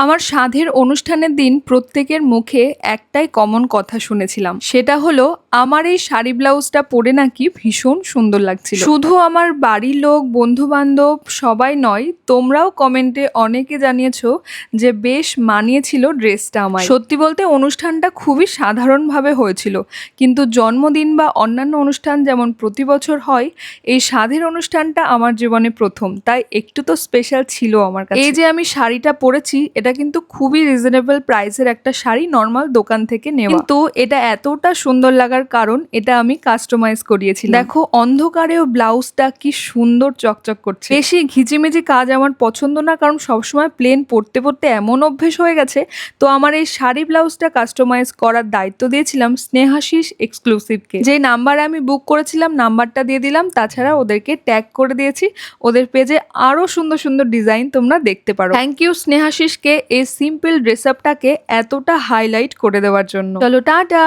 আমার সাধের অনুষ্ঠানের দিন প্রত্যেকের মুখে একটাই কমন কথা শুনেছিলাম, সেটা হলো আমার এই শাড়ি ব্লাউজটা পরে নাকি ভীষণ সুন্দর লাগছিল। শুধু আমার বাড়ির লোক, বন্ধু বান্ধব সবাই নয়, তোমরাও কমেন্টে অনেকে জানিয়েছো যে বেশ মানিয়েছিল ড্রেসটা আমায়। সত্যি বলতে অনুষ্ঠানটা খুবই সাধারণভাবে হয়েছিল, কিন্তু জন্মদিন বা অন্যান্য অনুষ্ঠান যেমন প্রতি বছর হয়, এই সাধের অনুষ্ঠানটা আমার জীবনে প্রথম, তাই একটু তো স্পেশাল ছিল আমার কাছে। এই যে আমি শাড়িটা পরেছি, এটা কিন্তু খুবই রিজনেবল প্রাইসের একটা শাড়ি, নর্মাল দোকান থেকে নেওয়া, কিন্তু এটা এতটা সুন্দর লাগার কারণ এটা আমি কাস্টমাইজ করিয়েছিলাম। দেখো অন্ধকারেও ব্লাউজটা কি সুন্দর চকচক করছে। বেশি ঘিচিমিচি কাজ আমার পছন্দ না, কারণ সবসময় প্লেন পরতে পরতে এমন অভ্যেস হয়ে গেছে। তো আমার এই শাড়ি ব্লাউজটা কাস্টমাইজ করার দায়িত্ব দিয়েছিলাম স্নেহাশিস এক্সক্লুসিভকে। যে নাম্বারে আমি বুক করেছিলাম নাম্বারটা দিয়ে দিলাম, তাছাড়া ওদেরকে ট্যাগ করে দিয়েছি। ওদের পেজে আরো সুন্দর সুন্দর ডিজাইন তোমরা দেখতে পারো। থ্যাংক ইউ স্নেহাশিসকে এই সিম্পল ড্রেস আপটাকে এতটা হাইলাইট করে দেওয়ার জন্য। চলো টাটা।